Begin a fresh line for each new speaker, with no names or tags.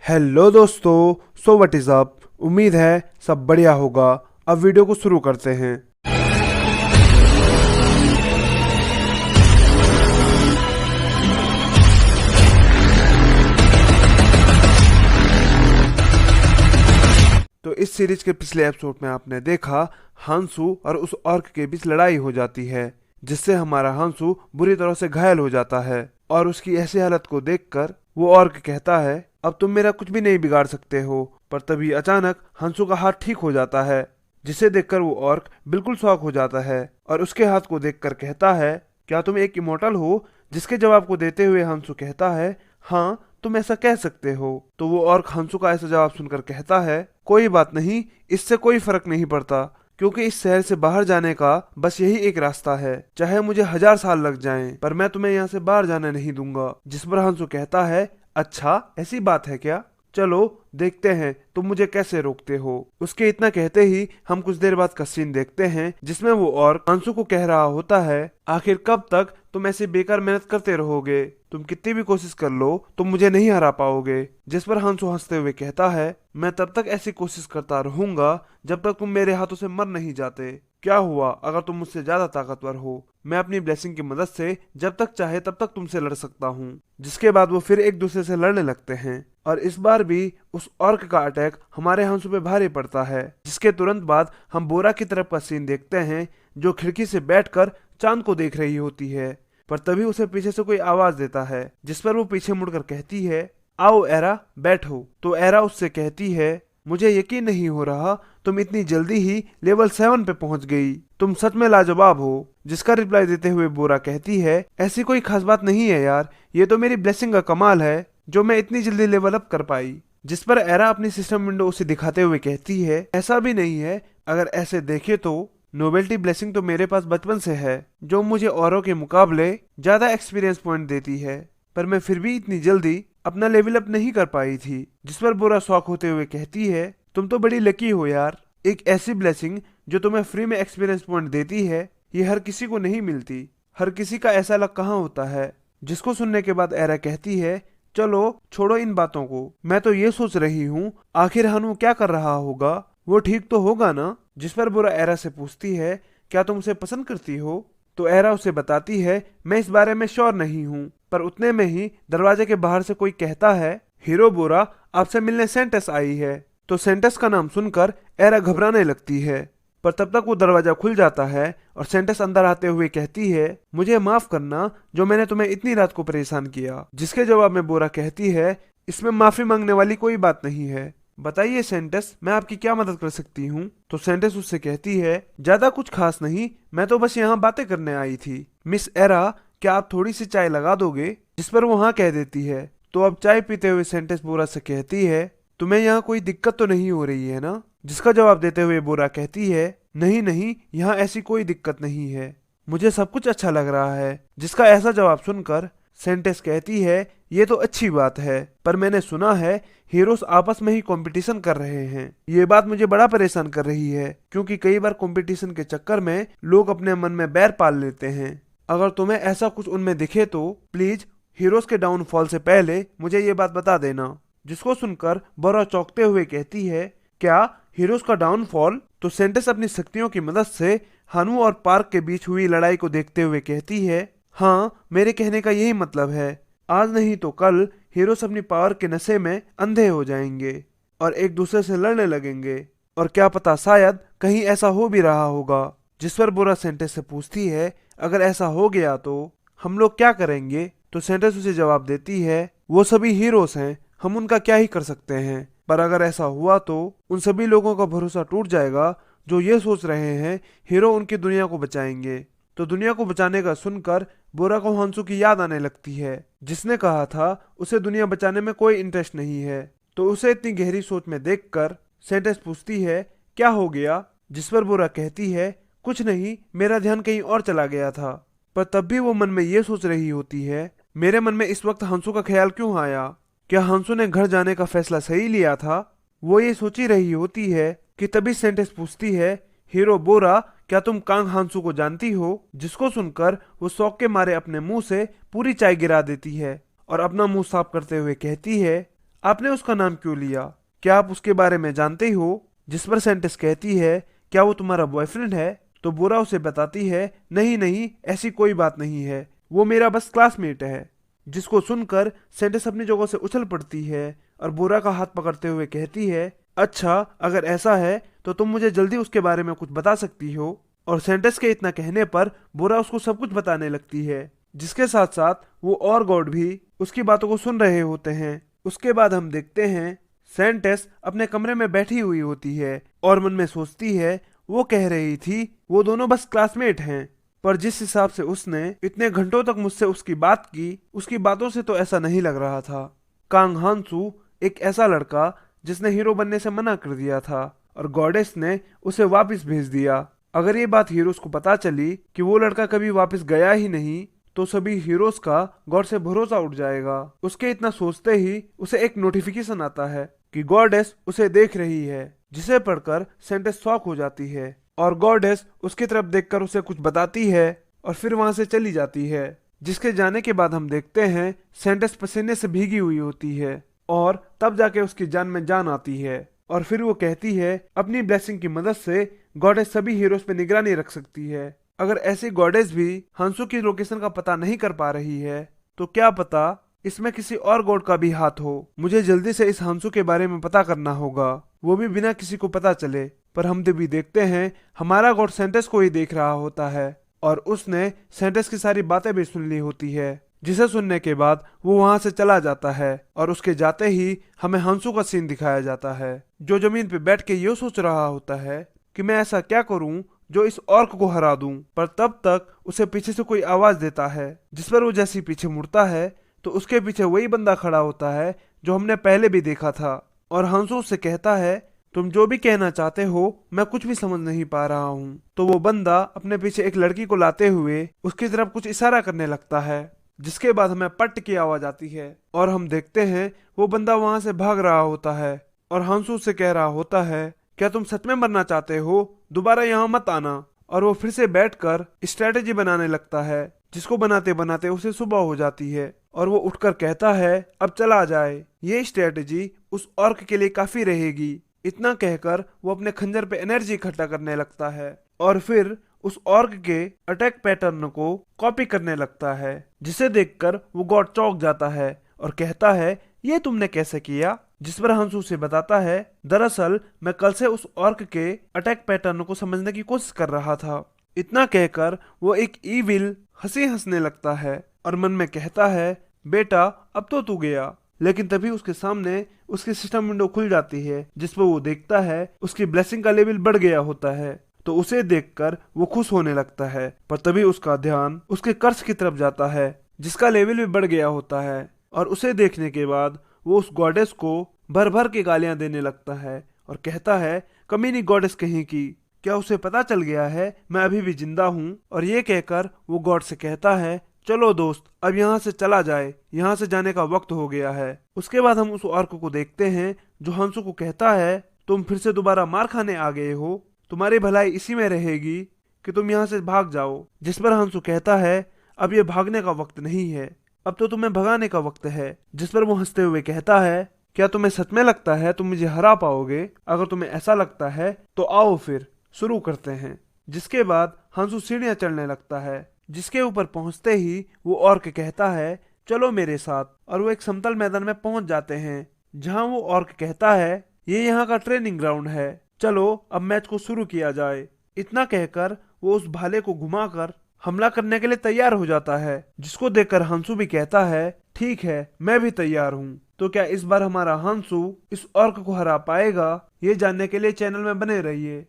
Hello दोस्तों, so what is up. उम्मीद है सब बढ़िया होगा। अब वीडियो को शुरू करते हैं। तो इस सीरीज के पिछले एपिसोड में आपने देखा हांसू और उस ऑर्क के बीच लड़ाई हो जाती है, जिससे हमारा हांसू बुरी तरह से घायल हो जाता है। और उसकी ऐसी हालत को देखकर वो ऑर्क कहता है, अब तुम मेरा कुछ भी नहीं बिगाड़ सकते हो। पर तभी अचानक हांसू का हाथ ठीक हो जाता है, जिसे देखकर वो ऑर्क बिल्कुल शॉक हो जाता है और उसके हाथ को देखकर कहता है, क्या तुम एक इमोर्टल हो? जिसके जवाब को देते हुए हांसू कहता है, हाँ तुम ऐसा कह सकते हो। तो वो ऑर्क हांसू का ऐसा जवाब सुनकर कहता है, कोई बात नहीं, इससे कोई फर्क नहीं पड़ता, क्योंकि इस शहर से बाहर जाने का बस यही एक रास्ता है। चाहे मुझे 1000 साल लग जाएं, पर मैं तुम्हें यहाँ से बाहर जाने नहीं दूंगा। जिस पर हांसू कहता है, अच्छा ऐसी बात है क्या? चलो देखते हैं तुम मुझे कैसे रोकते हो। उसके इतना कहते ही हम कुछ देर बाद का सीन देखते हैं, जिसमें वो और हांसू को कह रहा होता है, आखिर कब तक तुम ऐसे बेकार मेहनत करते रहोगे? तुम कितनी भी कोशिश कर लो तुम मुझे नहीं हरा पाओगे। जिस पर हांसू हंसते हुए कहता है, मैं तब तक ऐसी कोशिश करता रहूंगा जब तक तुम मेरे हाथों से मर नहीं जाते। क्या हुआ अगर तुम मुझसे ज्यादा ताकतवर हो? मैं अपनी ब्लेसिंग की मदद से जब तक चाहे तब तक तुमसे लड़ सकता हूँ। जिसके बाद वो फिर एक दूसरे से लड़ने लगते हैं और इस बार भी उस ऑर्क का अटैक हमारे हांसू पे भारी पड़ता है। जिसके तुरंत बाद हम बोरा की तरफ का सीन देखते हैं, जो खिड़की से बैठकर चांद को देख रही होती है। पर तभी उसे पीछे से कोई आवाज देता है, जिस पर वो पीछे मुड़कर कहती है, आओ एरा बैठो। तो एरा उससे कहती है, मुझे यकीन नहीं हो रहा तुम इतनी जल्दी ही लेवल 7 पे पहुंच गई। तुम सच में लाजवाब हो। जिसका रिप्लाई देते हुए बोरा कहती है, ऐसी कोई खास बात नहीं है यार, ये तो मेरी ब्लेसिंग का कमाल है जो मैं इतनी जल्दी लेवल अप कर पाई। जिस पर एरा अपनी सिस्टम विंडो उसे दिखाते हुए कहती है, ऐसा भी नहीं है, अगर ऐसे देखे तो नोबेल्टी ब्लेसिंग तो मेरे पास बचपन से है, जो मुझे औरों के मुकाबले ज्यादा एक्सपीरियंस पॉइंट देती है, पर मैं फिर भी इतनी जल्दी अपना लेवल अप नहीं कर पाई थी। जिस पर बोरा शौक होते हुए कहती है, तुम तो बड़ी लकी हो यार, एक ऐसी ब्लेसिंग जो तुम्हें फ्री में एक्सपीरियंस पॉइंट देती है, ये हर किसी को नहीं मिलती। हर किसी का ऐसा लक कहाँ होता है। जिसको सुनने के बाद एरा कहती है, चलो छोड़ो इन बातों को, मैं तो ये सोच रही हूँ आखिर हनु क्या कर रहा होगा, वो ठीक तो होगा ना? जिस पर बुरा एरा से पूछती है, क्या तुम उसे पसंद करती हो? तो एरा उसे बताती है, मैं इस बारे में श्योर नहीं हूँ। पर उतने में ही दरवाजे के बाहर से कोई कहता है, हीरो बोरा आपसे मिलने सेंटस आई है। तो सेंटस का नाम सुनकर एरा घबराने लगती है, पर तब तक वो दरवाजा खुल जाता है और सेंटस अंदर आते हुए कहती है, मुझे माफ करना जो मैंने तुम्हें इतनी रात को परेशान किया। जिसके जवाब में बोरा कहती है, इसमें माफी मांगने वाली कोई बात नहीं है, बताइए सेंटस मैं आपकी क्या मदद कर सकती हूँ? तो सेंटस उससे कहती है, ज्यादा कुछ खास नहीं, मैं तो बस यहाँ बातें करने आई थी। मिस एरा क्या आप थोड़ी सी चाय लगा दोगे? जिस पर वो हाँ कह देती है। तो अब चाय पीते हुए सेंटस बोरा से कहती है, तुम्हें यहाँ कोई दिक्कत तो नहीं हो रही है ना? जिसका जवाब देते हुए बोरा कहती है, नहीं नहीं, यहाँ ऐसी कोई दिक्कत नहीं है, मुझे सब कुछ अच्छा लग रहा है। जिसका ऐसा जवाब सुनकर सेंटेस कहती है, ये तो अच्छी बात है, पर मैंने सुना है हीरोज आपस में ही कंपटीशन कर रहे हैं। ये बात मुझे बड़ा परेशान कर रही है, क्योंकि कई बार कंपटीशन के चक्कर में लोग अपने मन में बैर पाल लेते हैं। अगर तुम्हें ऐसा कुछ उनमें दिखे तो प्लीज हीरोज के डाउनफॉल से पहले मुझे ये बात बता देना। जिसको सुनकर बोरा चौंकते हुए कहती है, क्या हीरोज का डाउनफॉल? तो सेंटेस अपनी शक्तियों की मदद से हनु और पार्क के बीच हुई लड़ाई को देखते हुए कहती है, हाँ मेरे कहने का यही मतलब है, आज नहीं तो कल हीरोज अपनी पावर के नशे में अंधे हो जाएंगे और एक दूसरे से लड़ने लगेंगे, और क्या पता शायद कहीं ऐसा हो भी रहा होगा। जिस पर बोरा सेंटेस से पूछती है, अगर ऐसा हो गया तो हम लोग क्या करेंगे? तो सेंटेस उसे जवाब देती है, वो सभी हीरोज हैं, हम उनका क्या ही कर सकते हैं, पर अगर ऐसा हुआ तो उन सभी लोगों का भरोसा टूट जाएगा जो ये सोच रहे हैं हीरो उनकी दुनिया को बचाएंगे। तो दुनिया को बचाने का सुनकर बोरा को हांसू की याद आने लगती है, जिसने कहा था उसे दुनिया बचाने में कोई इंटरेस्ट नहीं है। तो उसे इतनी गहरी सोच में देखकर सेंटेस पूछती है, क्या हो गया? जिस पर बोरा कहती है, कुछ नहीं, मेरा ध्यान कहीं और चला गया था। पर तब भी वो मन में ये सोच रही होती है, मेरे मन में इस वक्त हांसू का ख्याल क्यों आया? क्या हांसू ने घर जाने का फैसला सही लिया था? वो ये सोच ही रही होती है कि तभी सेंटेस पूछती है, हीरो बोरा क्या तुम कांग हांसू को जानती हो? जिसको सुनकर वो शौक के मारे अपने मुंह से पूरी चाय गिरा देती है और अपना मुंह साफ करते हुए कहती है, आपने उसका नाम क्यों लिया? क्या आप उसके बारे में जानते हो? जिस पर सेंटेंस कहती है, क्या वो तुम्हारा बॉयफ्रेंड है? तो बोरा उसे बताती है, नहीं नहीं, ऐसी कोई बात नहीं है, वो मेरा बस क्लासमेट है। जिसको सुनकर सेंटेंस अपनी जगह से उछल पड़ती है और बोरा का हाथ पकड़ते हुए कहती है, अच्छा अगर ऐसा है तो तुम मुझे जल्दी उसके बारे में कुछ बता सकती हो। और सेंटेंस के इतना कहने पर बोरा उसको सब कुछ बताने लगती है, जिसके साथ साथ वो और गॉड भी उसकी बातों को सुन रहे होते हैं। उसके बाद हम देखते हैं सेंटेंस अपने कमरे में बैठी हुई होती है और मन में सोचती है, वो कह रही थी वो दोनों बस क्लासमेट हैं, पर जिस हिसाब से उसने इतने घंटों तक मुझसे उसकी बात की, उसकी बातों से तो ऐसा नहीं लग रहा था। कांग हांसू एक ऐसा लड़का जिसने हीरो बनने से मना कर दिया था और गॉडेस ने उसे वापस भेज दिया। अगर ये बात हीरोज को पता चली कि वो लड़का कभी वापस गया ही नहीं, तो सभी हीरोज का गॉड से भरोसा उठ जाएगा। उसके इतना सोचते ही उसे एक नोटिफिकेशन आता है कि गॉडेस उसे देख रही है, जिसे पढ़कर सेंटेंस शॉक हो जाती है और गॉडेस उसकी तरफ देखकर उसे कुछ बताती है और फिर वहां से चली जाती है। जिसके जाने के बाद हम देखते हैं सेंटेंस पसीने से भीगी हुई होती है और तब जाके उसकी जान में जान आती है और फिर वो कहती है अपनी ब्लेसिंग की मदद से गॉडेस सभी हीरोज पे निगरानी रख सकती है। अगर ऐसी गॉडेस भी हंसू की लोकेशन का पता नहीं कर पा रही है, तो क्या पता इसमें किसी और गॉड का भी हाथ हो। मुझे जल्दी से इस हंसू के बारे में पता करना होगा, वो भी बिना किसी को पता चले। पर हम भी देखते हैं हमारा गॉड सेंटेंस को ही देख रहा होता है और उसने सेंटेंस की सारी बातें भी सुन ली होती है, जिसे सुनने के बाद वो वहां से चला जाता है और उसके जाते ही हमें हंसू का सीन दिखाया जाता है, जो जमीन पे बैठ के ये सोच रहा होता है कि मैं ऐसा क्या करूं जो इस ऑर्क को हरा दूं। पर तब तक उसे पीछे से कोई आवाज देता है, जिस पर वो जैसे पीछे मुड़ता है तो उसके पीछे वही बंदा खड़ा होता है जो हमने पहले भी देखा था। और हंसू उससे कहता है, तुम जो भी कहना चाहते हो मैं कुछ भी समझ नहीं पा रहा हूँ। तो वो बंदा अपने पीछे एक लड़की को लाते हुए उसकी तरफ कुछ इशारा करने लगता है, जिसके बाद हमें पट की आवाज आती है और हम देखते हैं वो बंदा वहां से भाग रहा होता है और हंसू से कह रहा होता है, क्या तुम सच में मरना चाहते हो? दोबारा यहाँ मत आना। और वो फिर से बैठकर स्ट्रेटेजी बनाने लगता है, जिसको बनाते बनाते उसे सुबह हो जाती है और वो उठकर कहता है अब चला जाए, ये स्ट्रेटेजी उस ऑर्क के लिए काफी रहेगी। इतना कहकर वो अपने खंजर पे एनर्जी इकट्ठा करने लगता है और फिर उस ऑर्क के अटैक पैटर्न को कॉपी करने लगता है, जिसे देखकर वो गॉड चौंक जाता है और कहता है, ये तुमने कैसे किया? जिस पर हंसू से बताता है, दरअसल मैं कल से उस ऑर्क के अटैक पैटर्न को समझने की कोशिश कर रहा था। इतना कहकर वो एक ईविल हंसी हंसने लगता है और मन में कहता है, बेटा अब तो तू गया। लेकिन तभी उसके सामने उसकी सिस्टम विंडो खुल जाती है, जिस पर वो देखता है उसकी ब्लेसिंग का लेवल बढ़ गया होता है। तो उसे देखकर वो खुश होने लगता है, पर तभी उसका ध्यान उसके कर्ज की तरफ जाता है, जिसका लेवल भी बढ़ गया होता है। और उसे देखने के बाद वो उस गॉडेस को भर भर के गालियां देने लगता है और कहता है, कमीनी गॉडेस कहीं की, क्या उसे पता चल गया है मैं अभी भी जिंदा हूँ? और ये कहकर वो गॉड से कहता है, चलो दोस्त अब यहाँ से चला जाए, यहाँ से जाने का वक्त हो गया है। उसके बाद हम उस ऑर्क को देखते हैं जो हंसू को कहता है, तुम फिर से दोबारा मार खाने आ गए हो, तुम्हारी भलाई इसी में रहेगी कि तुम यहाँ से भाग जाओ। जिस पर हंसू कहता है, अब ये भागने का वक्त नहीं है, अब तो तुम्हें भगाने का वक्त है। जिस पर वो हंसते हुए कहता है, क्या तुम्हें सच में लगता है तुम मुझे हरा पाओगे? अगर तुम्हें ऐसा लगता है तो आओ फिर शुरू करते हैं। जिसके बाद हंसू सीढ़ियां चढ़ने लगता है, जिसके ऊपर पहुंचते ही वो ऑर्क कहता है, चलो मेरे साथ। और वो एक समतल मैदान में पहुंच जाते हैं, जहां वो ऑर्क कहता है, ये यहाँ का ट्रेनिंग ग्राउंड है, चलो अब मैच को शुरू किया जाए। इतना कहकर वो उस भाले को घुमाकर हमला करने के लिए तैयार हो जाता है, जिसको देखकर हंसू भी कहता है, ठीक है मैं भी तैयार हूँ। तो क्या इस बार हमारा हंसू इस ऑर्क को हरा पाएगा? ये जानने के लिए चैनल में बने रहिए।